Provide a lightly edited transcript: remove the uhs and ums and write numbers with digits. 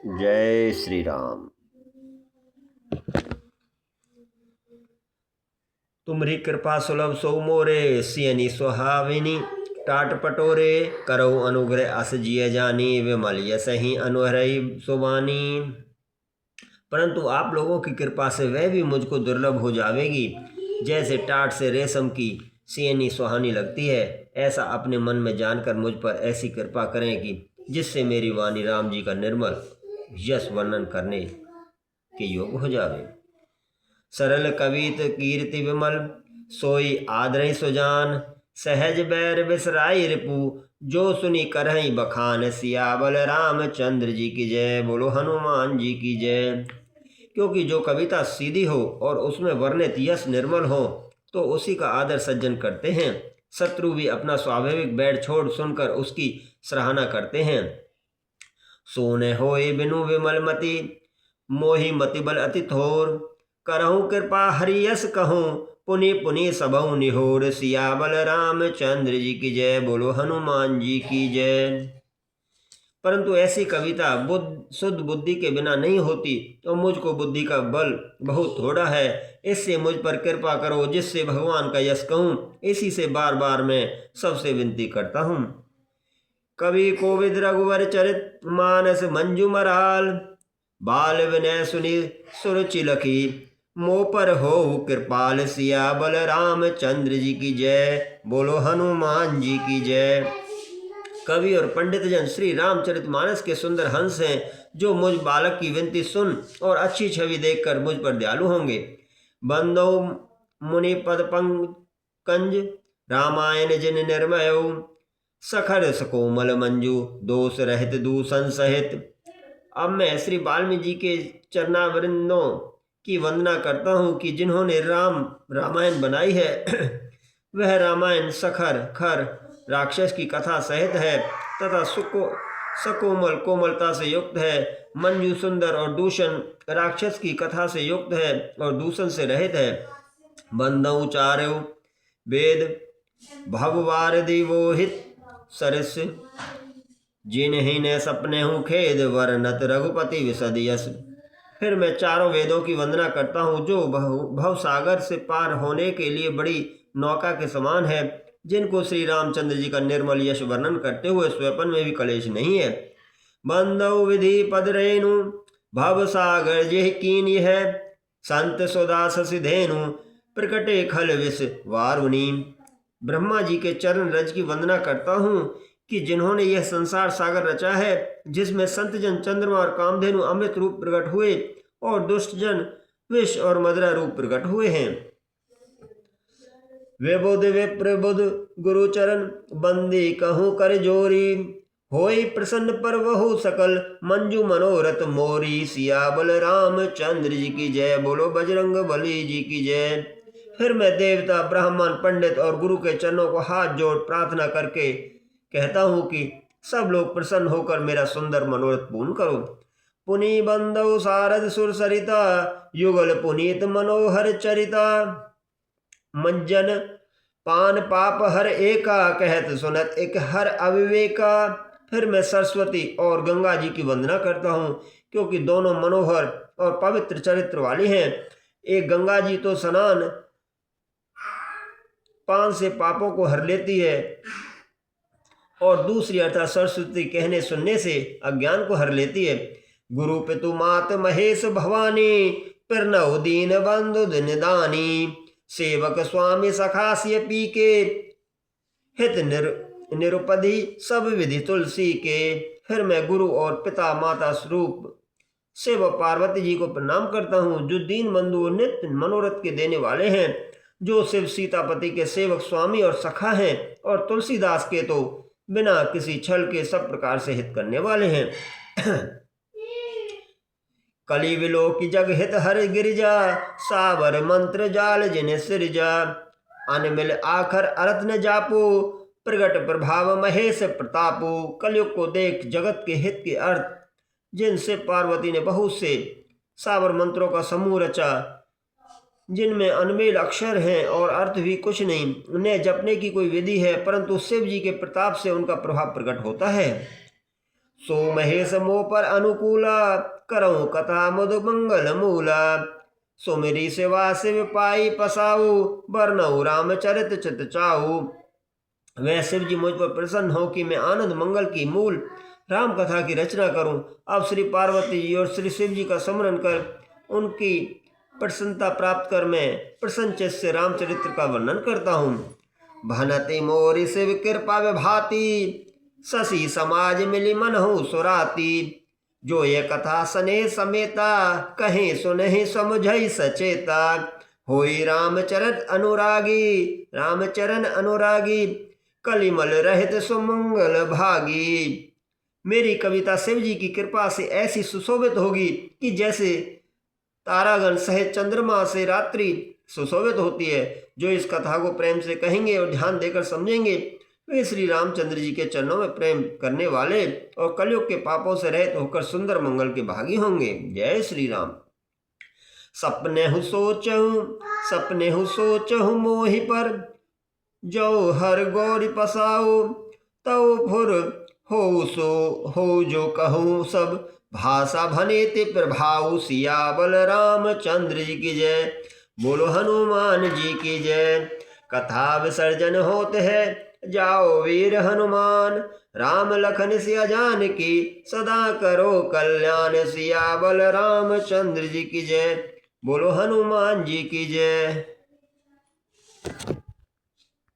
जय श्री राम। तुमरी कृपा सुलभ सो मोरे, सियनी सुहाविनी टाट पटोरे। करो अनुग्रह अस जिय जानी, विमल यसहि अनुहरई सुबानी। परंतु आप लोगों की कृपा से वह भी मुझको दुर्लभ हो जावेगी। जैसे टाट से रेशम की सियनी सुहानी लगती है, ऐसा अपने मन में जानकर मुझ पर ऐसी कृपा करें कि जिससे मेरी वाणी राम जी का निर्मल यश वर्णन करने के योग्य हो जावे। सरल कवित कीर्ति विमल, सोई आदरई सुजान। सहज बैर बिसराई रिपु, जो सुनी करहि बखान। सियाबल रामचंद्र जी की जय, बोलो हनुमान जी की जय। क्योंकि जो कविता सीधी हो और उसमें वर्णित यश निर्मल हो, तो उसी का आदर सज्जन करते हैं। शत्रु भी अपना स्वाभाविक बैर छोड़ सुनकर उसकी सराहना करते हैं। सोने होए बिनु विमल मति, मोहि मति बल अति थोर। करहु कृपा हरि यस कहूँ, पुनि पुनि सबहु निहोर। सियाबल रामचंद्र जी की जय, बोलो हनुमान जी की जय। परंतु ऐसी कविता शुद्ध बुद्धि के बिना नहीं होती, तो मुझको बुद्धि का बल बहुत थोड़ा है। इससे मुझ पर कृपा करो, जिससे भगवान का यश कहूँ। इसी से बार बार मैं सबसे विनती करता हूँ। कवि कोविद रघुवर चरित, मानस मंजू मराल। बाल विनय सुनि सुरुचि लखी, मो पर हो कृपाल। सियाबल रामचंद्र जी की जय, बोलो हनुमान जी की जय। कवि और पंडित जन श्री रामचरितमानस के सुंदर हंस हैं, जो मुझ बालक की विनती सुन और अच्छी छवि देखकर मुझ पर दयालु होंगे। बंदो मुनि पद पंकज, रामायण जिन निर्मय। सखर सकोमल मंजू, दोष रहित दूषण सहित। अब मैं श्री वाल्मीकि जी के चरणावृंदों की वंदना करता हूँ कि जिन्होंने रामायण बनाई है। वह रामायण सखर खर राक्षस की कथा सहित है, तथा सकोमल कोमलता से युक्त है। मंजू सुंदर और दूषण राक्षस की कथा से युक्त है और दूषण से रहित है। बंदौ चार्यो वेद भववार दिवोहित सरस, जिन्हीं ने सपने हूँ खेद। वर्णत रघुपति विशद यश। फिर मैं चारों वेदों की वंदना करता हूँ, जो भव सागर से पार होने के लिए बड़ी नौका के समान है, जिनको श्री रामचंद्र जी का निर्मल यश वर्णन करते हुए स्वपन में भी कलेश नहीं है। बंदौ विधि पद रेणु, भव सागर जिह कीन यह। संत सुदा सिधेनु, प्रकटे खल विष वारुणी। ब्रह्मा जी के चरण रज की वंदना करता हूँ कि जिन्होंने यह संसार सागर रचा है, जिसमें संत जन चंद्रमा और कामधेनु अमृत रूप प्रकट हुए और दुष्ट जन विष और मदरा रूप प्रकट हुए हैं। वे बुध विप्र बुध गुरु चरण, बंदी कहूँ कर जोरी। होई प्रसन्न पर वहु सकल, मंजू मनोरथ मोरी। सियाबल रामचंद्र जी की जय, बोलो बजरंग बली जी की जय। फिर मैं देवता ब्राह्मण पंडित और गुरु के चरणों को हाथ जोड़ प्रार्थना करके कहता हूँ कि सब लोग प्रसन्न होकर मेरा सुंदर मनोरथ पूर्ण करो। पुनि बंदौ सारद सुर सरिता, युगल पुनीत मनोहर चरिता। मंजन पान पाप हर एका, कहत सुनत एक हर अविवेका। फिर मैं सरस्वती और गंगा जी की वंदना करता हूँ, क्योंकि दोनों मनोहर और पवित्र चरित्र वाली हैं। एक गंगा जी तो स्नान पान से पापों को हर लेती है, और दूसरी अर्थात सरस्वती कहने सुनने से अज्ञान को हर लेती है। गुरु पितु मात महेश भवानी, पिरनौ दीन बंधु निदानी। सेवक स्वामी सखास्य पी के, हित निरुपधि सब विधि तुलसी के। फिर मैं गुरु और पिता माता स्वरूप शिव पार्वती जी को प्रणाम करता हूँ, जो दीन बंधु नित्य मनोरथ के देने वाले हैं, जो शिव सीतापति के सेवक स्वामी और सखा हैं, और तुलसीदास के तो बिना किसी छल के सब प्रकार से हित करने वाले हैं। कली विलो की जग हित हर गिरिजा, सावर मंत्र जाल जिन सिरजा। अनमिल आखर अर्थ न जापो, प्रगट प्रभाव महेश प्रतापो। कलयुग को देख जगत के हित के अर्थ, जिनसे पार्वती ने बहुत से सावर मंत्रों का समूह रचा, जिनमें अनमेल अक्षर हैं और अर्थ भी कुछ नहीं, उन्हें जपने की कोई विधि है, परंतु शिव जी के प्रताप से उनका प्रभाव प्रकट होता है। सो महेश मोह पर अनुकूला, करऊँ कथा मधु मंगल मूला। सो मेरी सेवा शिव पाई पसाऊ, बरनऊ रामचरित चित चाऊ। वह शिव जी मुझ पर प्रसन्न हो कि मैं आनंद मंगल की मूल राम कथा की रचना करूं। अब श्री पार्वती जी और श्री शिव जी का स्मरण कर उनकी प्रसन्नता प्राप्त कर मैं प्रसन्न चित्त से रामचरित्र का वर्णन करता हूँ। भनति मोरि शिव कृपा विभाति, शशि समाज मिली मनहु सुराती। जो ये कथा सने समेता, कहीं सुनहि समझई सचेता। होई रामचरण अनुरागी, कलिमल रहित सुमंगल भागी। मेरी कविता शिव जी की कृपा से ऐसी सुशोभित होगी कि जैसे तारागण सहित चंद्रमा से रात्रि सुशोभित होती है। जो इस कथा को प्रेम से कहेंगे और ध्यान देकर समझेंगे वे श्री रामचंद्र जी के चरणों में प्रेम करने वाले और कलयुग के पापों से रहित होकर सुंदर मंगल के भागी होंगे। जय श्री राम। सपने हु सोचहु मोहि पर, जो हर गौरी पसाओ। तव फुर हो जो कहूँ सब, भाषा भनेति प्रभाऊ। सियाबल रामचंद्र जी की जय, बोलो हनुमान जी की जय। कथा विसर्जन होते है, जाओ वीर हनुमान। राम लखन सिया जानकी, सदा करो कल्याण। सियाबल रामचंद्र जी की जय, बोलो हनुमान जी की जय।